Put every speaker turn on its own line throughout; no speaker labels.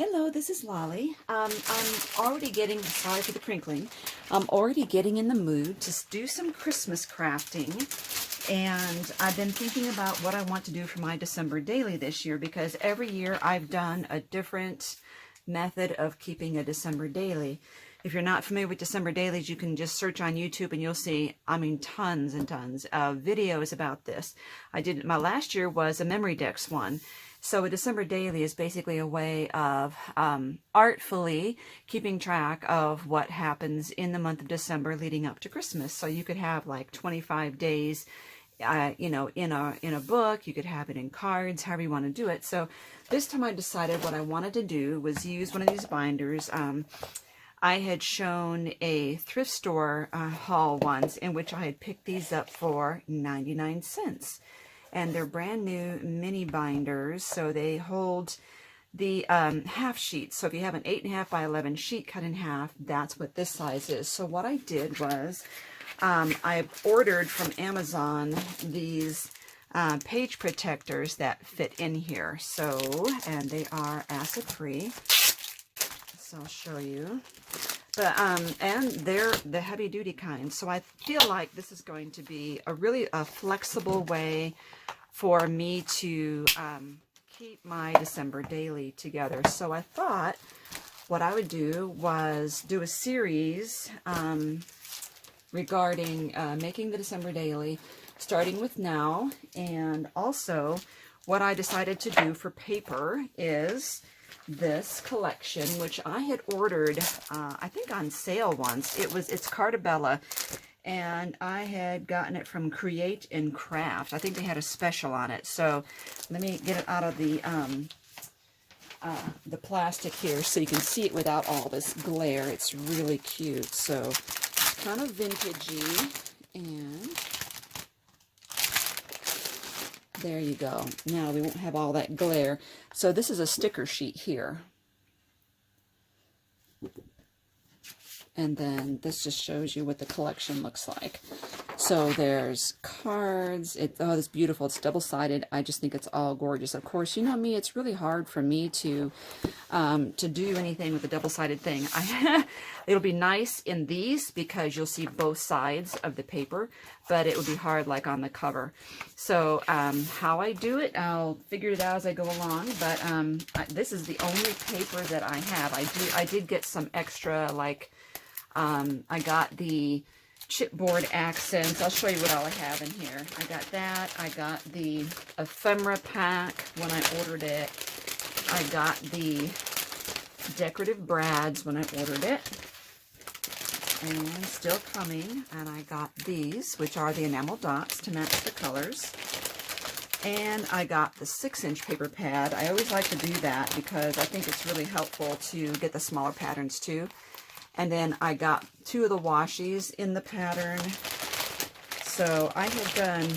Hello, this is Lolly. I'm already getting, sorry for the crinkling, I'm already getting in the mood to do some Christmas crafting. And I've been thinking about what I want to do for my December daily this year, because every year I've done a different method of keeping a December daily. If you're not familiar with December dailies, you can just search on YouTube and you'll see, I mean, tons and tons of videos about this. My last year was a memory decks one. So a December daily is basically a way of artfully keeping track of what happens in the month of December leading up to Christmas. So you could have like 25 days, you know, in a book. You could have it in cards, however you want to do it. So this time I decided what I wanted to do was use one of these binders. I had shown a thrift store haul once in which I had picked these up for 99 cents. And they're brand new mini binders, so they hold the half sheet. So if you have an 8.5 by 11 sheet cut in half, that's what this size is. So what I did was I ordered from Amazon these page protectors that fit in here. So, and they are acid free. So I'll show you. But and they're the heavy duty kind. So I feel like this is going to be a really flexible way for me to keep my December daily together. So I thought what I would do was do a series regarding making the December daily, starting with now. And also what I decided to do for paper is this collection, which I had ordered, I think on sale once. It's Carta Bella, and I had gotten it from Create and Craft. I think they had a special on it. So let me get it out of the plastic here so you can see it without all this glare. It's really cute. So it's kind of vintagey, and there you go. Now we won't have all that glare. So this is a sticker sheet here. And then this just shows you what the collection looks like. So there's cards. Oh, it's beautiful. It's double-sided. I just think it's all gorgeous. Of course, you know me, it's really hard for me to do anything with a double-sided thing. It'll be nice in these because you'll see both sides of the paper, but it would be hard like on the cover. So how I do it, I'll figure it out as I go along, but this is the only paper that I have. I did get some extra, like, I got the chipboard accents. I'll show you what all I have in here. I got that. I got the ephemera pack when I ordered it. I got the decorative brads when I ordered it. And still coming. And I got these, which are the enamel dots to match the colors. And I got the 6-inch paper pad. I always like to do that because I think it's really helpful to get the smaller patterns too. And then I got 2 of the washies in the pattern. So I had done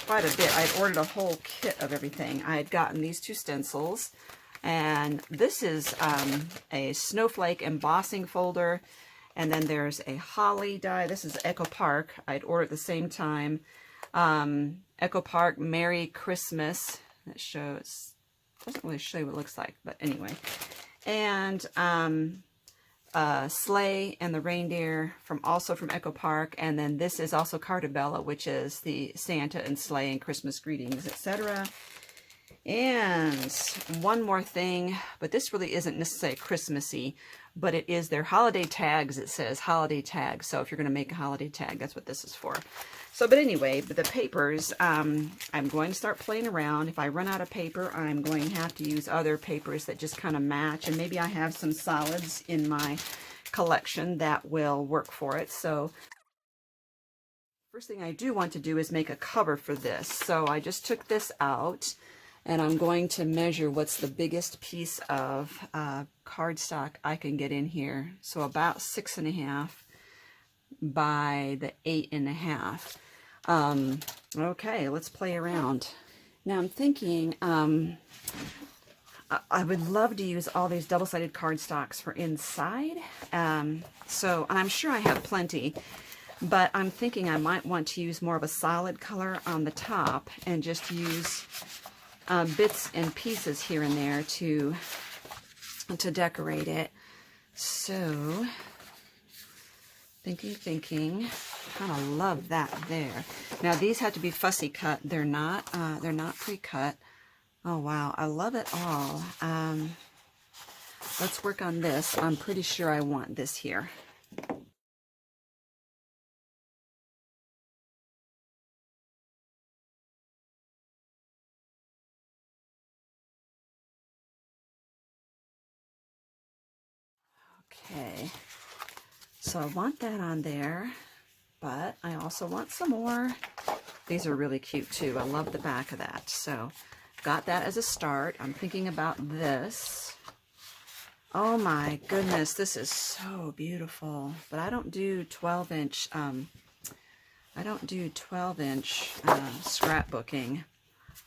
quite a bit. I had ordered a whole kit of everything. I had gotten these 2 stencils. And this is a snowflake embossing folder. And then there's a holly die. This is Echo Park. I'd ordered at the same time. Echo Park Merry Christmas. That shows, doesn't really show you what it looks like, but anyway. And Sleigh and the Reindeer also from Echo Park. And then this is also Carta Bella, which is the Santa and Sleigh and Christmas greetings, etc. And one more thing, but this really isn't necessarily Christmassy, but it is their holiday tags. It says holiday tags. So if you're going to make a holiday tag, that's what this is for. So, but anyway, the papers, I'm going to start playing around. If I run out of paper, I'm going to have to use other papers that just kind of match. And maybe I have some solids in my collection that will work for it. So first thing I do want to do is make a cover for this. So I just took this out. And I'm going to measure what's the biggest piece of cardstock I can get in here. So about 6.5 by the 8.5. Okay, let's play around. Now I'm thinking I would love to use all these double-sided cardstocks for inside. And I'm sure I have plenty. But I'm thinking I might want to use more of a solid color on the top and just use bits and pieces here and there to to decorate it. So, thinking, kind of love that there. Now these have to be fussy cut. They're not pre-cut. Oh wow, I love it all. Let's work on this. I'm pretty sure I want this here. Okay, so I want that on there, but I also want some more. These are really cute too. I love the back of that. So got that as a start. I'm thinking about this. Oh my goodness, this is so beautiful. But I don't do 12-inch. I don't do 12-inch scrapbooking.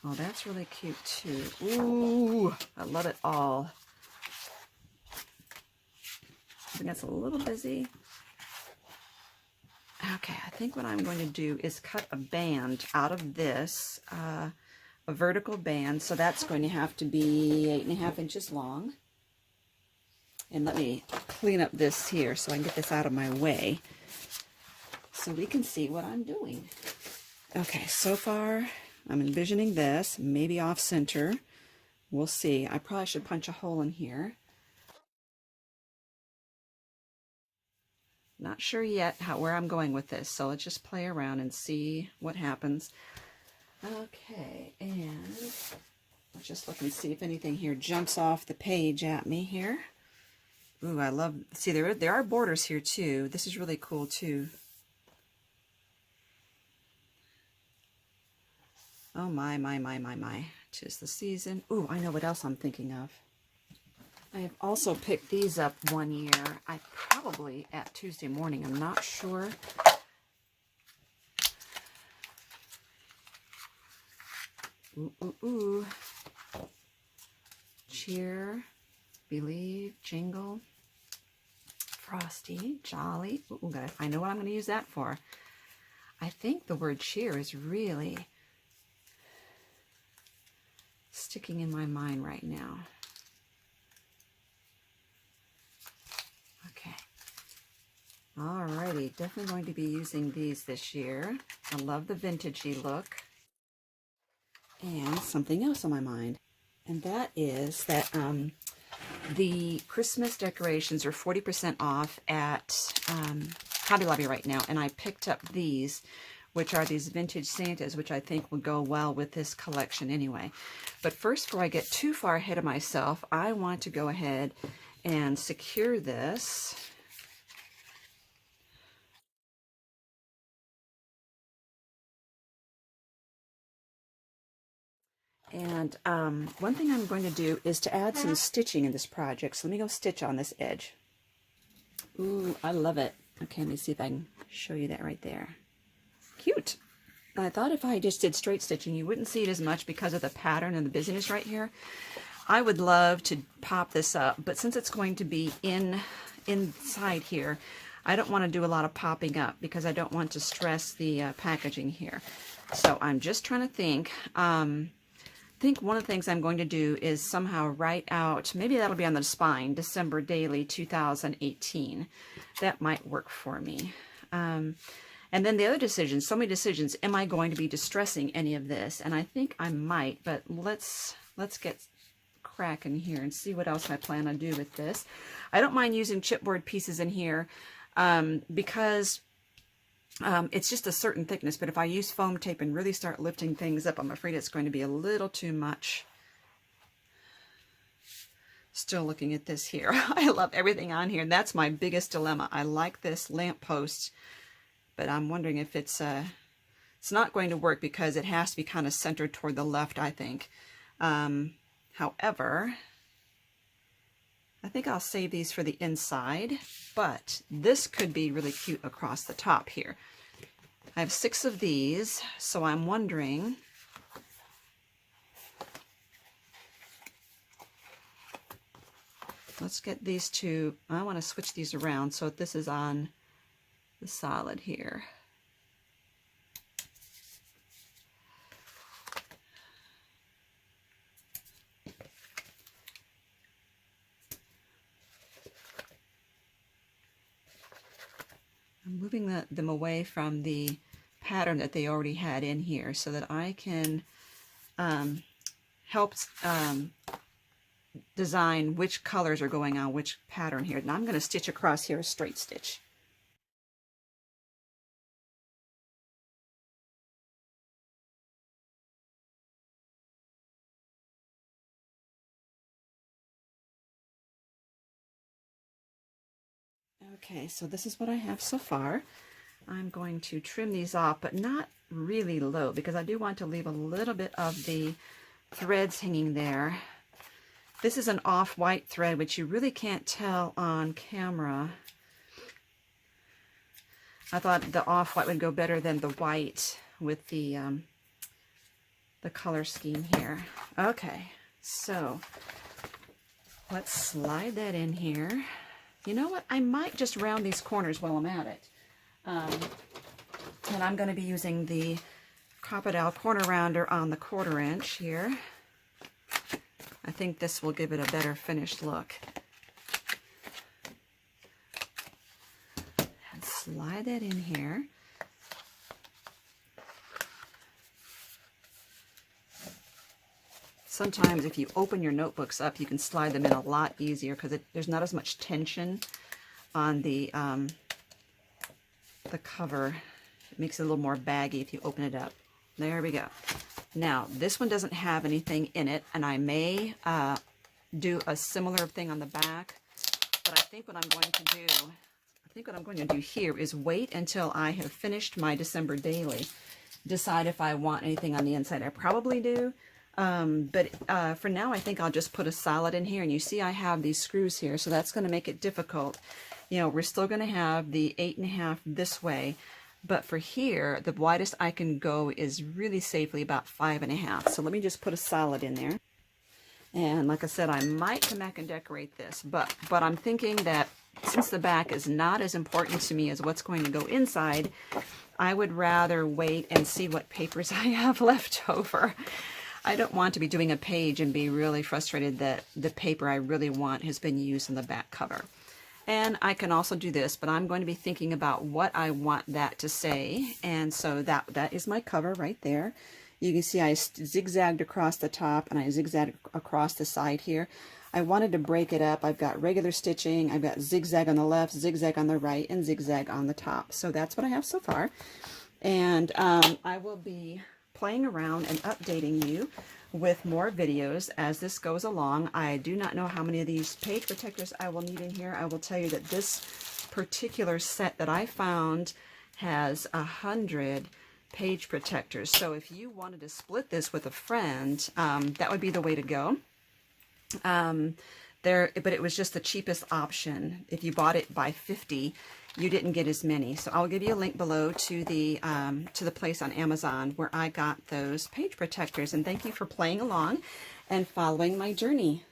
Oh, that's really cute too. Ooh, I love it all. I think that's a little busy. Okay, I think what I'm going to do is cut a band out of this, a vertical band. So that's going to have to be 8.5 inches long. And let me clean up this here so I can get this out of my way so we can see what I'm doing. Okay, so far I'm envisioning this, maybe off center. We'll see. I probably should punch a hole in here. Not sure yet where I'm going with this, so let's just play around and see what happens. Okay, and let's just look and see if anything here jumps off the page at me here. Ooh, I love, see there are borders here too. This is really cool too. Oh my. 'Tis the season. Ooh, I know what else I'm thinking of. I have also picked these up one year. I probably at Tuesday morning, I'm not sure. Ooh. Cheer, believe, jingle, frosty, jolly. Ooh, I know what I'm going to use that for. I think the word cheer is really sticking in my mind right now. Okay. Alrighty, definitely going to be using these this year. I love the vintagey look. And something else on my mind. And that is that the Christmas decorations are 40% off at Hobby Lobby right now. And I picked up these, which are these vintage Santas, which I think would go well with this collection anyway. But first, before I get too far ahead of myself, I want to go ahead and secure this. And one thing I'm going to do is to add some stitching in this project. So let me go stitch on this edge. Ooh, I love it. Okay, let me see if I can show you that right there. Cute. I thought if I just did straight stitching, you wouldn't see it as much because of the pattern and the busyness right here. I would love to pop this up, but since it's going to be inside here, I don't want to do a lot of popping up because I don't want to stress the packaging here. So I'm just trying to think. I think one of the things I'm going to do is somehow write out, maybe that'll be on the spine, December Daily 2018. That might work for me. And then the other decisions, so many decisions, am I going to be distressing any of this? And I think I might, but let's get cracking here and see what else I plan on do with this. I don't mind using chipboard pieces in here because it's just a certain thickness, but if I use foam tape and really start lifting things up, I'm afraid it's going to be a little too much. Still looking at this here. I love everything on here, and that's my biggest dilemma. I like this lamppost, but I'm wondering if it's not going to work because it has to be kind of centered toward the left, I think. However, I think I'll save these for the inside, but this could be really cute across the top here. I have 6 of these, so I'm wondering, let's get these two, I want to switch these around so this is on the solid here. I'm moving them away from the pattern that they already had in here so that I can help design which colors are going on which pattern here. Now I'm going to stitch across here a straight stitch. Okay, so this is what I have so far. I'm going to trim these off, but not really low, because I do want to leave a little bit of the threads hanging there. This is an off-white thread, which you really can't tell on camera. I thought the off-white would go better than the white with the color scheme here. Okay, so let's slide that in here. You know what? I might just round these corners while I'm at it. And I'm going to be using the Carta Bella corner rounder on the 1/4 inch here. I think this will give it a better finished look. And slide that in here. Sometimes if you open your notebooks up, you can slide them in a lot easier because there's not as much tension on the cover. It makes it a little more baggy if you open it up. There we go. Now, this one doesn't have anything in it, and I may do a similar thing on the back, but I think what I'm going to do here is wait until I have finished my December daily. Decide if I want anything on the inside. I probably do. But for now, I think I'll just put a solid in here. And you see I have these screws here, so that's going to make it difficult. You know, we're still going to have the 8.5 this way. But for here, the widest I can go is really safely about 5.5. So let me just put a solid in there. And like I said, I might come back and decorate this. But I'm thinking that since the back is not as important to me as what's going to go inside, I would rather wait and see what papers I have left over. I don't want to be doing a page and be really frustrated that the paper I really want has been used in the back cover. And I can also do this, but I'm going to be thinking about what I want that to say. And so that is my cover right there. You can see I zigzagged across the top and I zigzagged across the side here. I wanted to break it up. I've got regular stitching, I've got zigzag on the left, zigzag on the right, and zigzag on the top. So that's what I have so far. And I will be playing around and updating you with more videos as this goes along. I do not know how many of these page protectors I will need in here. I will tell you that this particular set that I found has 100 page protectors. So if you wanted to split this with a friend, that would be the way to go. But it was just the cheapest option. If you bought it by 50, you didn't get as many. So I'll give you a link below to the place on Amazon where I got those page protectors. And thank you for playing along and following my journey.